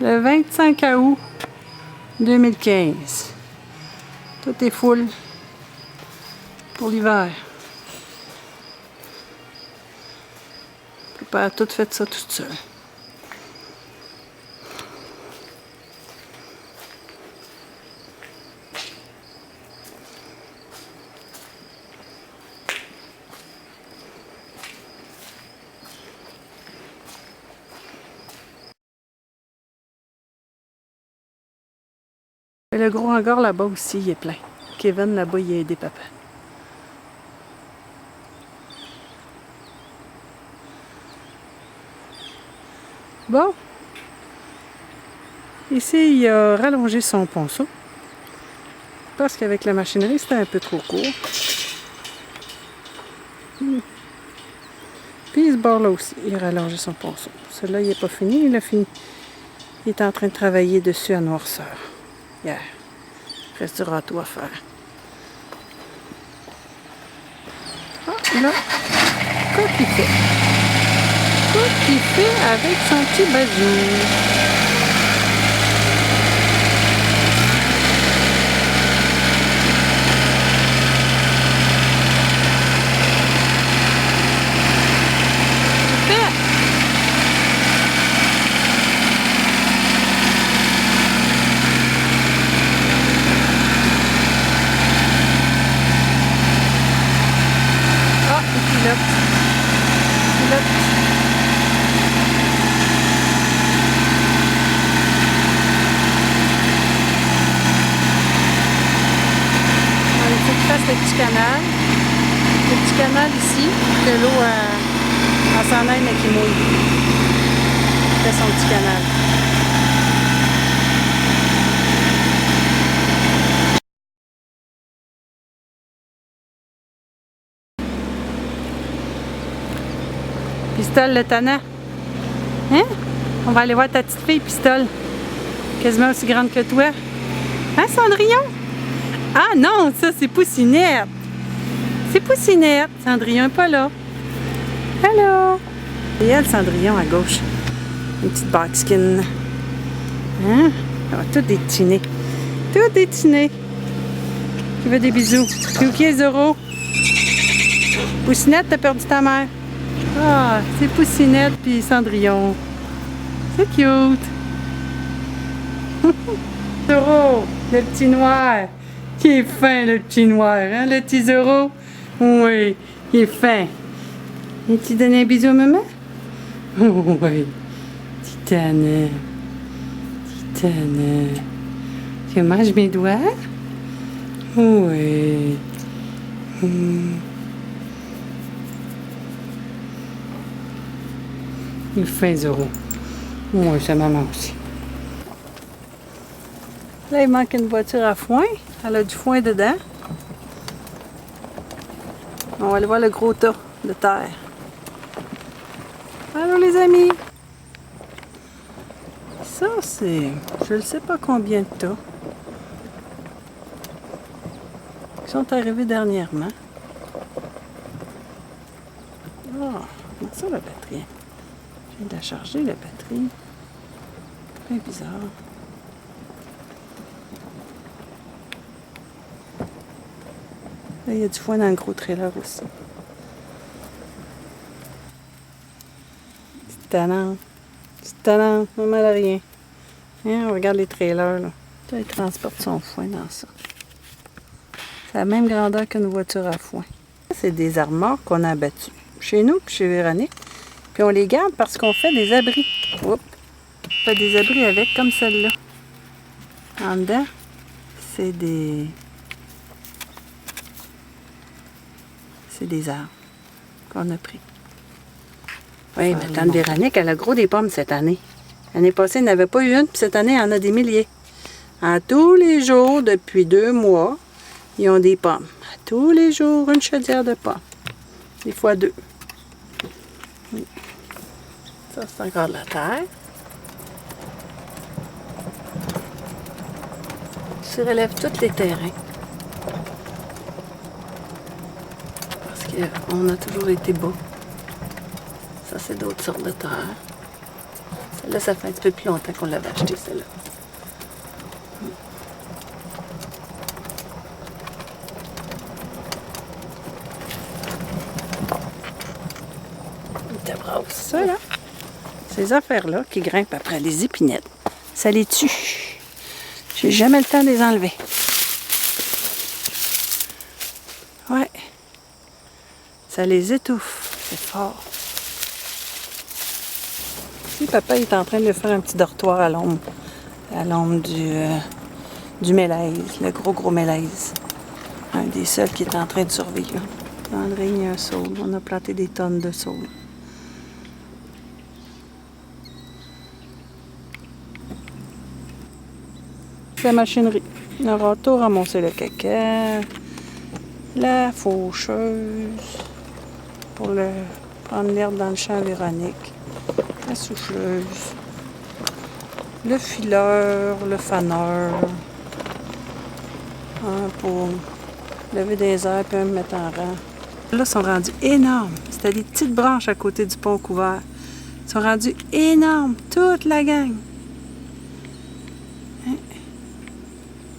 Le 25 août 2015. Tout est full pour l'hiver. Papa a tout fait ça toute seule. Et le gros hangar là-bas aussi, il est plein. Kevin là-bas, il a aidé papa. Bon. Ici, il a rallongé son ponceau. Parce qu'avec la machinerie, c'était un peu trop court. Puis ce bord-là aussi, il a rallongé son ponceau. Celui-là, il n'est pas fini, il a fini. Il est en train de travailler dessus à noirceur. Hier. Il restera tout à faire. Ah, là, qu'est-ce qu'il fait? Qu'est-ce qu'il fait avec son petit bazou? Le petit canal ici, que l'eau s'en aille mais qui mouille. Il fait son petit canal. Pistole le tannant. Hein? On va aller voir ta petite fille, Pistole. Quasiment aussi grande que toi. Hein, Cendrillon? Ah non, ça c'est Poussinette. C'est Poussinette. Cendrillon n'est pas là. Allô? Et elle, Cendrillon à gauche. Une petite buckskin. Hein? Elle va tout détiner. Tout détiner. Qui veut des bisous? T'es OK, Zoro? Poussinette, t'as perdu ta mère. Ah, c'est Poussinette puis Cendrillon. C'est cute. Zoro, le petit noir. Qui est fin, le petit noir, hein, le petit Zoro? Oui, il est fin. Et tu donnes un bisou à maman? Oh, oui. Titane. Titane. Tu manges mes doigts? Oui. Il est fin, Zoro. Oui, sa maman aussi. Là, il manque une voiture à foin. Elle a du foin dedans. On va aller voir le gros tas de terre. Allô les amis! Ça c'est... je ne sais pas combien de tas. Ils sont arrivés dernièrement. Ah, comment ça la batterie? Je viens de la charger la batterie. C'est bien bizarre. Là, il y a du foin dans le gros trailer aussi. Petite talente. Petite talente. Maman, elle a rien. Hein, on regarde les trailers, là. Là, il transporte son foin dans ça. C'est la même grandeur qu'une voiture à foin. C'est des armoires qu'on a abattues. Chez nous, puis chez Véronique. Puis on les garde parce qu'on fait des abris. Oups. On fait des abris avec, comme celle-là. En dedans, c'est des arbres qu'on a pris. Oui, mais tante Véronique, elle a gros des pommes cette année. L'année passée, elle n'avait pas eu une, puis cette année, elle en a des milliers. À tous les jours, depuis 2 mois, ils ont des pommes. À tous les jours, une chaudière de pommes. Des fois 2. Ça, c'est encore de la terre. Je relève tous les terrains. On a toujours été bas. Ça, c'est d'autres sortes de terre. Celle-là, ça fait un petit peu plus longtemps qu'on l'avait acheté, celle-là. Ça, là, ces affaires-là qui grimpent après les épinettes, ça les tue. J'ai jamais le temps de les enlever. Ouais. Ça les étouffe. C'est fort. Ici, papa est en train de faire un petit dortoir à l'ombre. À l'ombre du mélèze, le gros mélèze. Un des seuls qui est en train de survivre. Dans le ring, il y a un saule. On a planté des tonnes de saules. La machinerie. Le râteau ramasser le caca. La faucheuse. Pour prendre l'herbe dans le champ véronique. La souffleuse. Le fileur, le faneur. Pour lever des airs et me mettre en rang. Là, ils sont rendus énormes. C'était des petites branches à côté du pont couvert. Ils sont rendus énormes, toute la gang.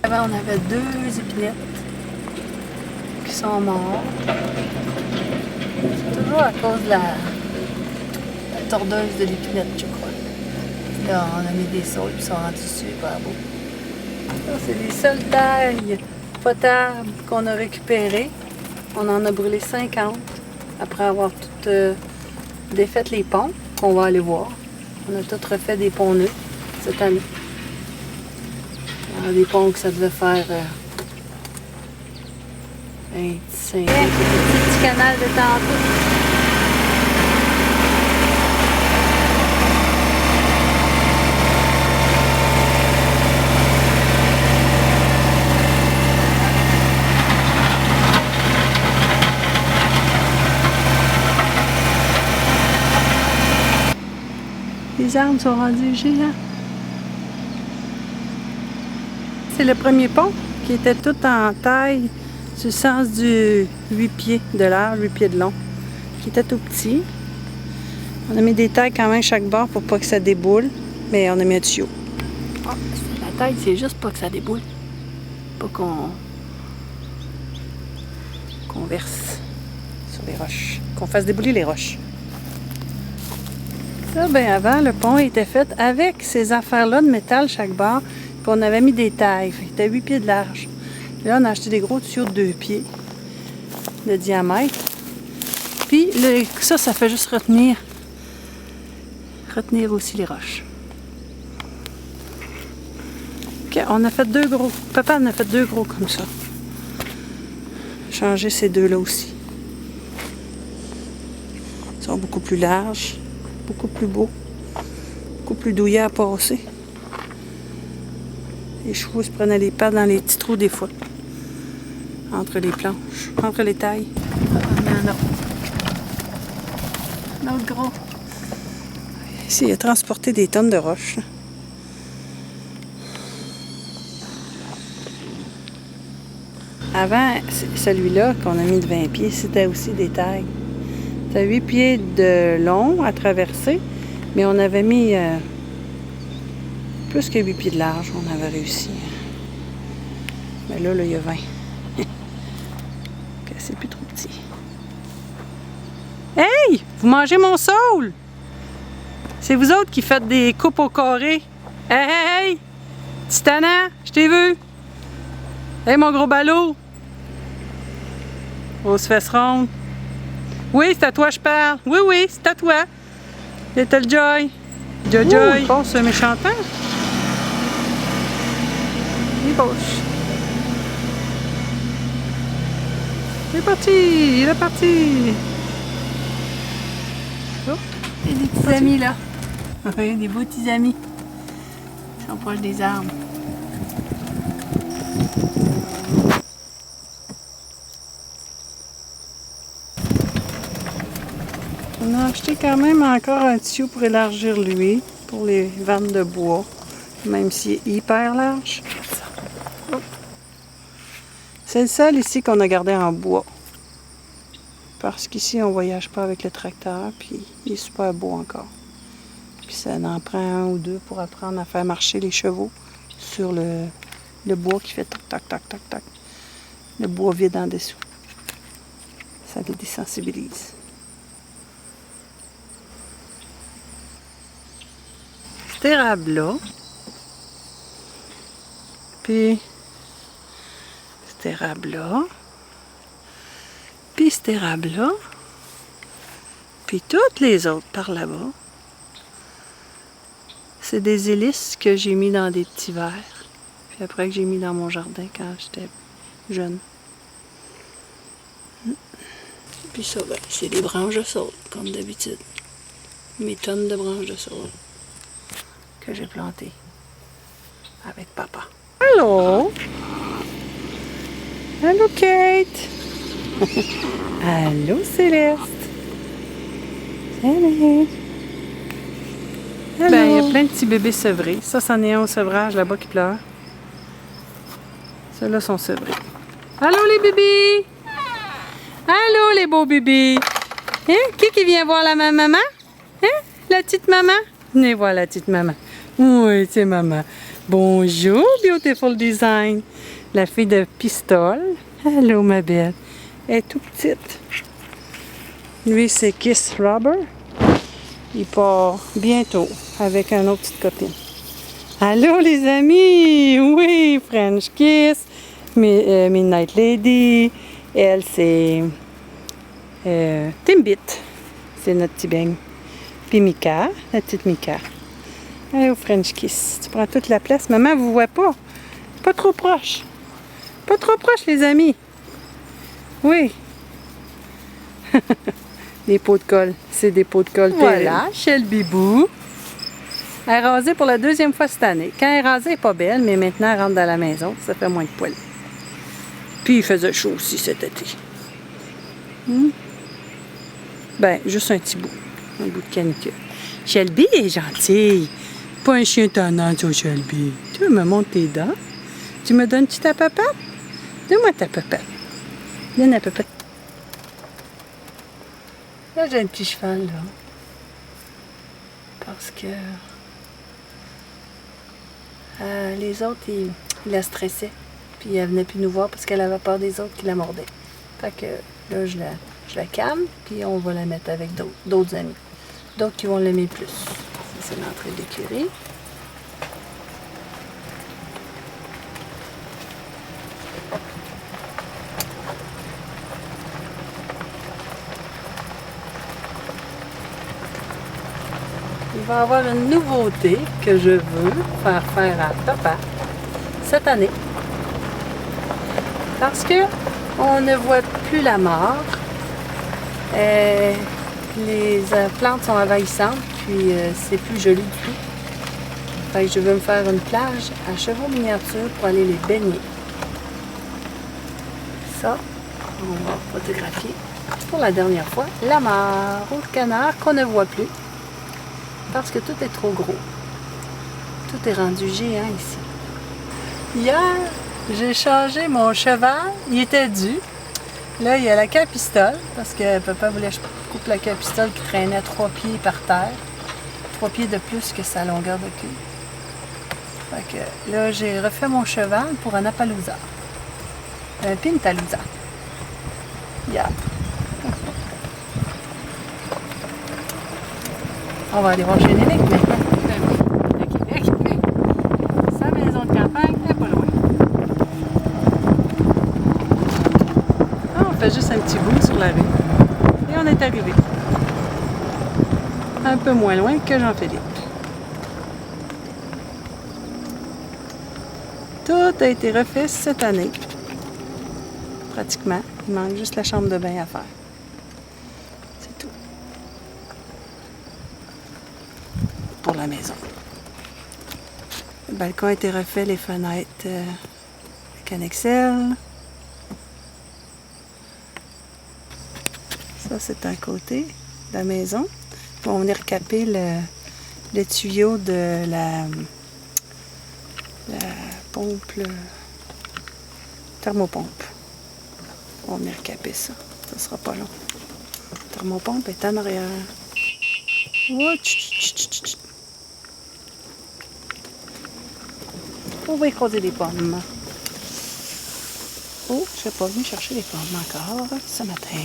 Avant, on avait 2 épinettes qui sont morts. C'est toujours à cause de la tordeuse de l'épinette, je crois. Là, on a mis des saules et ils sont rendus super beaux. Ça, c'est les seules tailles potables qu'on a récupérées. On en a brûlé 50 après avoir tout défait les ponts qu'on va aller voir. On a tout refait des ponts neufs cette année. Des ponts que ça devait faire 25. Le petit canal de tantôt. Les arbres sont rendus géants. C'est le premier pont qui était tout en taille du sens du 8 pieds de large, 8 pieds de long, qui était tout petit. On a mis des tailles quand même chaque bord pour pas que ça déboule, mais on a mis un tuyau. Oh, la taille, c'est juste pas que ça déboule. Pas qu'on verse sur les roches, qu'on fasse débouler les roches. Ça, ben avant, le pont était fait avec ces affaires-là de métal chaque bord. Puis on avait mis des tailles. Il était 8 pieds de large. Et là, on a acheté des gros tuyaux de 2 pieds de diamètre. Puis ça fait juste retenir aussi les roches. OK, on a fait 2 gros. Papa en a fait 2 gros comme ça. Changer ces 2-là aussi. Ils sont beaucoup plus larges. Beaucoup plus beau, beaucoup plus douillet à passer. Les chevaux se prenaient les pattes dans les petits trous des fois, entre les planches, entre les tailles. Un autre gros. Ici, il a transporté des tonnes de roches. Avant, celui-là qu'on a mis de 20 pieds, c'était aussi des tailles. C'était 8 pieds de long à traverser, mais on avait mis plus que 8 pieds de large, on avait réussi. Mais là, il y a 20. C'est plus trop petit. Hey! Vous mangez mon saule! C'est vous autres qui faites des coupes au carré. Hey, hey, hey! Titana, je t'ai vu! Hey, mon gros ballot! Grosse fesse ronde. Oui, c'est à toi je parle. Oui, oui, c'est à toi. Little Joy. Joy. Il passe un méchant temps. Il passe. Il est parti. Il est parti. Oh. Il y a des petits amis là. Oui, des beaux petits amis. Ils sont proches des arbres. On a acheté quand même encore un tuyau pour élargir lui, pour les vannes de bois, même s'il est hyper large. C'est le seul ici qu'on a gardé en bois. Parce qu'ici, on ne voyage pas avec le tracteur, puis il est super beau encore. Puis ça en prend un ou deux pour apprendre à faire marcher les chevaux sur le bois qui fait toc, toc, toc, toc, toc. Le bois vide en dessous. Ça les désensibilise. Cet érable-là, puis cet érable-là, puis cet érable-là, puis toutes les autres par là-bas, c'est des hélices que j'ai mis dans des petits verres. Puis après que j'ai mis dans mon jardin quand j'étais jeune. Puis ça, ben, c'est des branches de saule, comme d'habitude. Mes tonnes de branches de saule que j'ai plantées avec papa. Allô? Allô, Kate? Allô, Céleste? Salut! Ben, il y a plein de petits bébés sevrés. Ça, c'en est un au sevrage là-bas qui pleure. Ceux-là sont sevrés. Allô, les bébés? Allô, les beaux bébés? Hein? Qui vient voir la maman? Hein? La petite maman? Venez voir la petite maman. Oui, c'est maman. Bonjour, Beautiful Design. La fille de Pistole. Allô, ma belle. Elle est toute petite. Lui, c'est Kiss Robert. Il part bientôt avec une autre petite copine. Allô, les amis! Oui, French Kiss. Midnight Lady. Elle, c'est Timbit. C'est notre petit beigne. Puis Mika, la petite Mika. Allez au French Kiss. Tu prends toute la place. Maman, vous voit pas. Pas trop proche. Pas trop proche, les amis. Oui. Des pots de colle. C'est des pots de colle. Voilà, Shelby Boo. Elle est rasée pour la deuxième fois cette année. Quand elle est rasée, elle n'est pas belle, mais maintenant, elle rentre dans la maison. Ça fait moins de poils. Puis, il faisait chaud aussi cet été. Ben, juste un petit bout. Un bout de canicule. Shelby est gentille. Pas un chien tannant, toi, Shelby. Tu me montres tes dents. Tu me donnes-tu ta papate? Donne-moi ta papate. Donne la papate. Là, j'ai un petit cheval, là. Parce que les autres, ils la stressaient. Puis elle venait plus nous voir parce qu'elle avait peur des autres qui la mordaient. Fait que là, je la calme, puis on va la mettre avec d'autres amis. D'autres qui vont l'aimer plus. Ça, c'est l'entrée de l'écurie. Il va y avoir une nouveauté que je veux faire à papa cette année. Parce que on ne voit plus la mort. Les plantes sont envahissantes, puis c'est plus joli du tout. Fait que je veux me faire une plage à chevaux miniatures pour aller les baigner. Ça, on va photographier pour la dernière fois la mare au canard qu'on ne voit plus. Parce que tout est trop gros. Tout est rendu géant ici. Hier, j'ai changé mon cheval. Il était dû. Là, il y a la queue à pistole. Parce que papa voulait que je coupe la queue à pistole qui traînait à 3 pieds par terre. 3 pieds de plus que sa longueur de queue. Fait que là, j'ai refait mon cheval pour un Appaloosa. Un Pintaloosa. Yeah. On va aller voir chez Nénic maintenant. À Québec. Sa maison de campagne n'est pas loin. On fait juste un petit bout sur la rue. Et on est arrivé. Un peu moins loin que Jean-Philippe. Tout a été refait cette année. Pratiquement. Il manque juste la chambre de bain à faire. C'est tout. Pour la maison. Le balcon a été refait, les fenêtres avec un Excel. Ça, c'est un côté de la maison. On va venir caper le tuyau de la pompe, thermopompe. On va venir caper ça. Ça sera pas long. La thermopompe est en arrière. Oh, On va écraser des pommes. Oh, je suis pas venue chercher les pommes encore ce matin.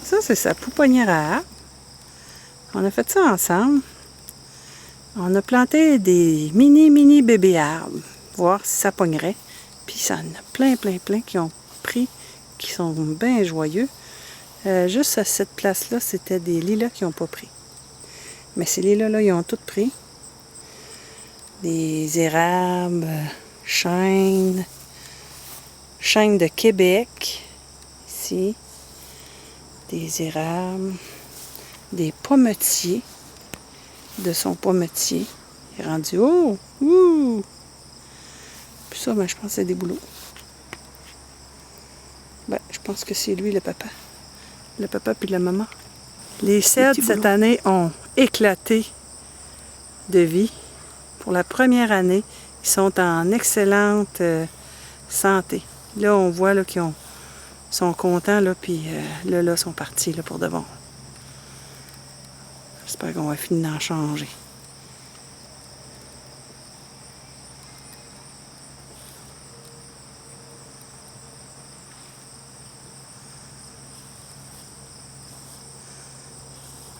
Ça, c'est sa pouponnière à arbres. On a fait ça ensemble. On a planté des mini bébés arbres. Voir si ça pognerait. Puis ça en a plein qui ont pris, qui sont bien joyeux. Juste à cette place-là, c'était des lilas qui n'ont pas pris. Mais ces lilas-là, ils ont tous pris. Des érables, chênes de Québec, ici. Des érables, des pommetiers, de son pommetier. Il est rendu haut. Ouh! Puis ça, ben, je pense que c'est des bouleaux. Ben, je pense que c'est lui le papa. Le papa puis la maman. Les cèdres, cette année, ont éclaté de vie. Pour la première année, ils sont en excellente santé. Là, on voit là, qu'ils sont contents, là, puis là, sont partis là, pour de bon. J'espère qu'on va finir d'en changer.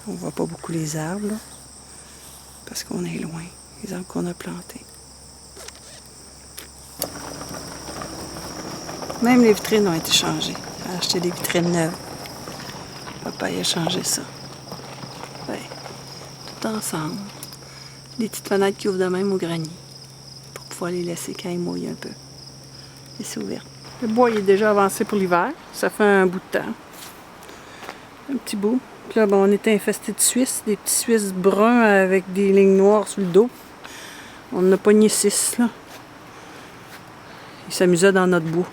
On ne voit pas beaucoup les arbres, là, parce qu'on est loin, les arbres qu'on a plantés. Même les vitrines ont été changées. J'ai acheté des vitrines neuves. Papa il a changé ça. Ouais, tout ensemble. Des petites fenêtres qui ouvrent de même au grenier. Pour pouvoir les laisser quand ils mouillent un peu. Laisser ouvertes. Le bois il est déjà avancé pour l'hiver. Ça fait un bout de temps. Un petit bout. Puis là, bon, on était infesté de Suisses. Des petits Suisses bruns avec des lignes noires sur le dos. On en a pogné 6, là. Ils s'amusaient dans notre bois.